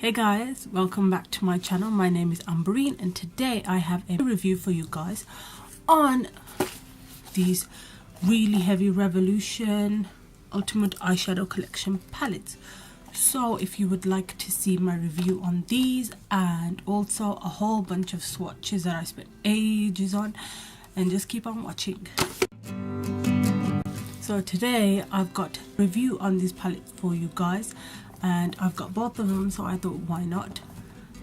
Hey guys, welcome back to my channel. My name is Ambreen and today I have a review for you guys on these really heavy Revolution Ultimate Eyeshadow Collection palettes. So if you would like to see my review on these and also a whole bunch of swatches that I spent ages on, and just keep on watching. So today I've got a review on these palettes for you guys, and I've got both of them, so I thought why not.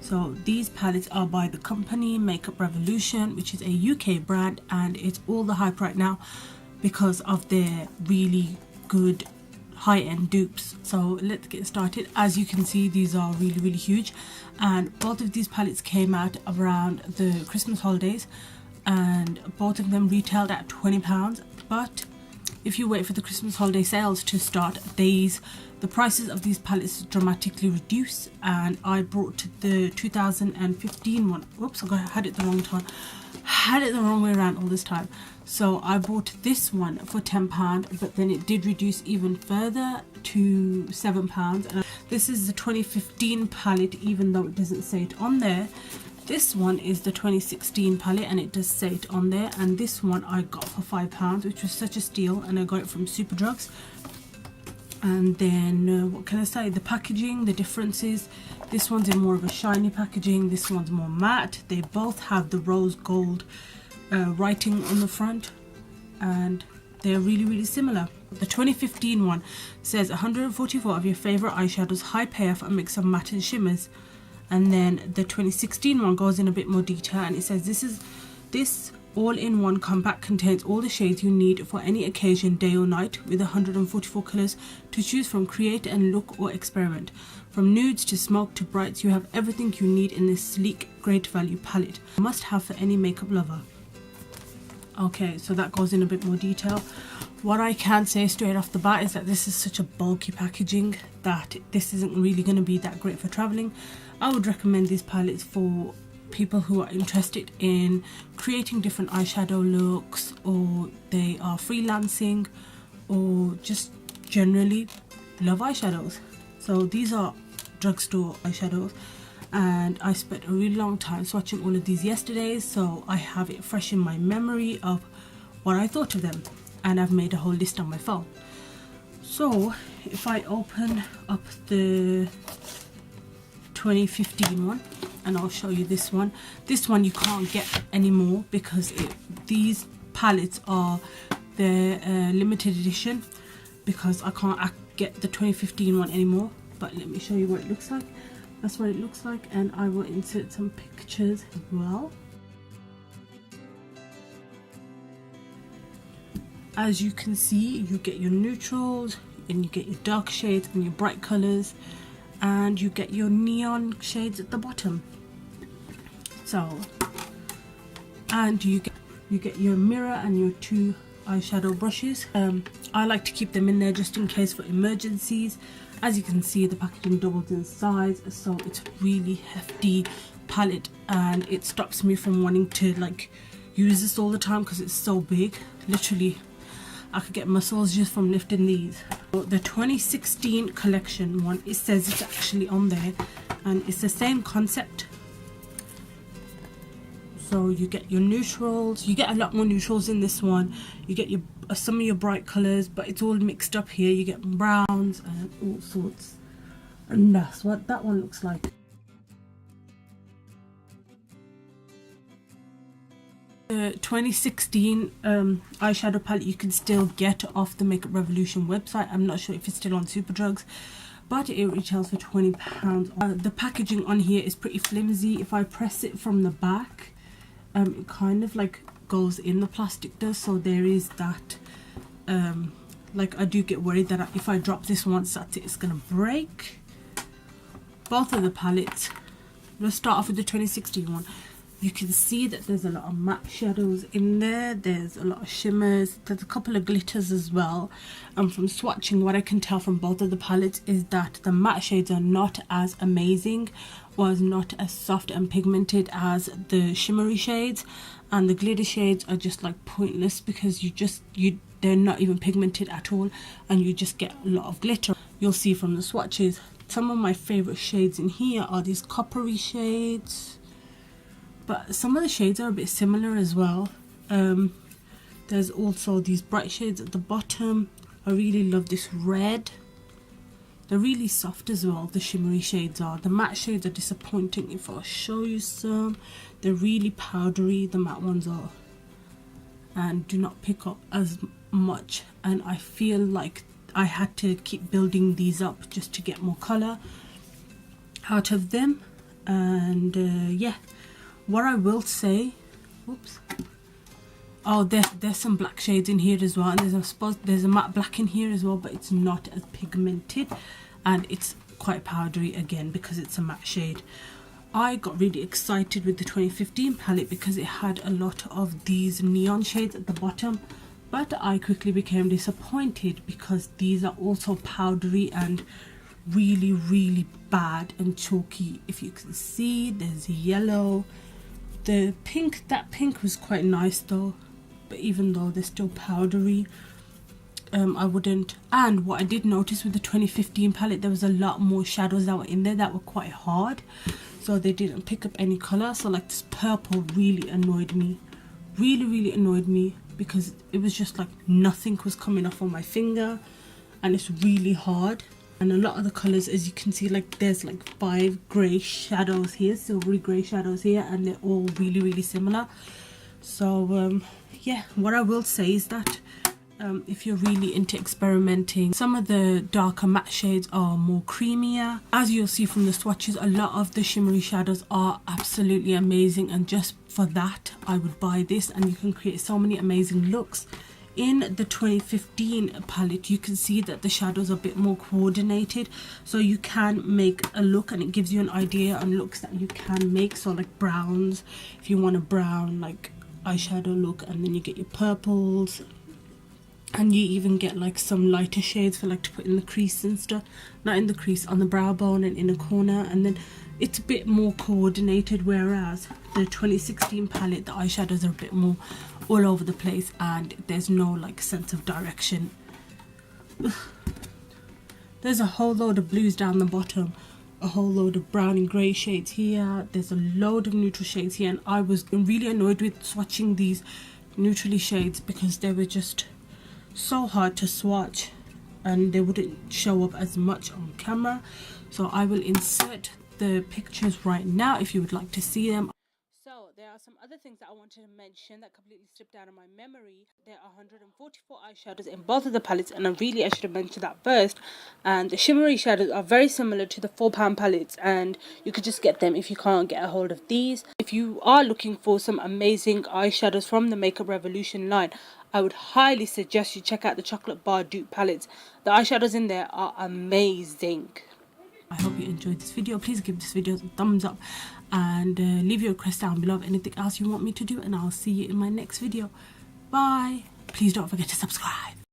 So these palettes are by the company Makeup Revolution, which is a UK brand, and it's all the hype right now because of their really good high-end dupes. So let's get started. As you can see, these are really huge, and both of these palettes came out around the Christmas holidays, and both of them retailed at £20. But if you wait for the Christmas holiday sales to start, the prices of these palettes dramatically reduce. And I brought the 2015 one. Oops, I had it the wrong time. Had it the wrong way around all this time. So I bought this one for £10, but then it did reduce even further to £7. And this is the 2015 palette, even though it doesn't say it on there. This one is the 2016 palette and it does say it on there, and this one I got for £5, which was such a steal, and I got it from Superdrugs. And then what can I say, the packaging, the differences, this one's in more of a shiny packaging, this one's more matte. They both have the rose gold writing on the front, and they're really similar. The 2015 one says 144 of your favorite eyeshadows, high payoff, a mix of matte and shimmers. And then the 2016 one goes in a bit more detail, and it says this all-in-one compact contains all the shades you need for any occasion, day or night, with 144 colours to choose from. Create and look or experiment. From nudes to smoke to brights, you have everything you need in this sleek, great value palette. Must have for any makeup lover. Okay, so that goes in a bit more detail. What I can say straight off the bat is that this is such a bulky packaging that this isn't really going to be that great for travelling. I would recommend these palettes for people who are interested in creating different eyeshadow looks, or they are freelancing, or just generally love eyeshadows. So these are drugstore eyeshadows, and I spent a really long time swatching all of these yesterday, so I have it fresh in my memory of what I thought of them, and I've made a whole list on my phone. So if I open up the 2015 one, and I'll show you this one. This one you can't get anymore because these palettes are the limited edition, because I can't get the 2015 one anymore. But let me show you what it looks like. That's what it looks like, and I will insert some pictures as well. As you can see, you get your neutrals, and you get your dark shades and your bright colors, and you get your neon shades at the bottom. So, and you get your mirror and your two eyeshadow brushes. I like to keep them in there just in case for emergencies. As you can see, the packaging doubles in size, so it's a really hefty palette, and it stops me from wanting to like use this all the time because it's so big. Literally, I could get muscles just from lifting these. So the 2016 collection one, it says it's actually on there, and it's the same concept. So you get your neutrals, you get a lot more neutrals in this one. You get your some of your bright colors, but it's all mixed up here. You get browns and all sorts, and that's what that one looks like. The 2016 eyeshadow palette you can still get off the Makeup Revolution website. I'm not sure if it's still on Superdrugs, but it retails for £20. The packaging on here is pretty flimsy. If I press it from the back, it kind of like goes in, the plastic does, so there is that like I do get worried that if I drop this once, that's it, it's gonna break. Both of the palettes, let's start off with the 2016 one. You can see that there's a lot of matte shadows in there, there's a lot of shimmers, there's a couple of glitters as well. And from swatching, what I can tell from both of the palettes is that the matte shades are not as amazing, or not as soft and pigmented as the shimmery shades, and the glitter shades are just like pointless because they're not even pigmented at all, and you just get a lot of glitter. You'll see from the swatches some of my favorite shades in here are these coppery shades, but some of the shades are a bit similar as well. There's also these bright shades at the bottom. I really love this red. They're really soft as well, the shimmery shades are. The matte shades are disappointing if I'll show you some. They're really powdery, the matte ones are, and do not pick up as much, and I feel like I had to keep building these up just to get more colour out of them. And yeah, what I will say, whoops, oh, there's some black shades in here as well, and there's a matte black in here as well, but it's not as pigmented and it's quite powdery again because it's a matte shade. I got really excited with the 2015 palette because it had a lot of these neon shades at the bottom, but I quickly became disappointed because these are also powdery and really bad and chalky. If you can see, there's yellow, the pink, that pink was quite nice though, but even though they're still powdery, I wouldn't. And what I did notice with the 2015 palette, there was a lot more shadows that were in there that were quite hard, so they didn't pick up any color. So like this purple really annoyed me, really annoyed me, because it was just like nothing was coming off on my finger, and it's really hard. And a lot of the colors, as you can see, like there's like 5 gray shadows here, silvery gray shadows here, and they're all really similar. So yeah, what I will say is that if you're really into experimenting, some of the darker matte shades are more creamier. As you'll see from the swatches, a lot of the shimmery shadows are absolutely amazing, and just for that I would buy this, and you can create so many amazing looks. In the 2015 palette, you can see that the shadows are a bit more coordinated, so you can make a look, and it gives you an idea on looks that you can make. So like browns, if you want a brown like eyeshadow look, and then you get your purples, and you even get like some lighter shades for like to put in the crease and stuff, not in the crease, on the brow bone and in a corner, and then it's a bit more coordinated. Whereas the 2016 palette, the eyeshadows are a bit more all over the place and there's no like sense of direction. There's a whole load of blues down the bottom, a whole load of brown and grey shades here, there's a load of neutral shades here, and I was really annoyed with swatching these neutrally shades because they were just so hard to swatch and they wouldn't show up as much on camera. So I will insert the pictures right now if you would like to see them. So there are some other things that I wanted to mention that completely slipped out of my memory. There are 144 eyeshadows in both of the palettes, and I should have mentioned that first. And the shimmery shadows are very similar to the £4 palettes, and you could just get them if you can't get a hold of these. If you are looking for some amazing eyeshadows from the Makeup Revolution line, I would highly suggest you check out the Chocolate Bar dupe palettes. The eyeshadows in there are amazing. I hope you enjoyed this video. Please give this video a thumbs up and leave your request down below of anything else you want me to do, and I'll see you in my next video. Bye. Please don't forget to subscribe.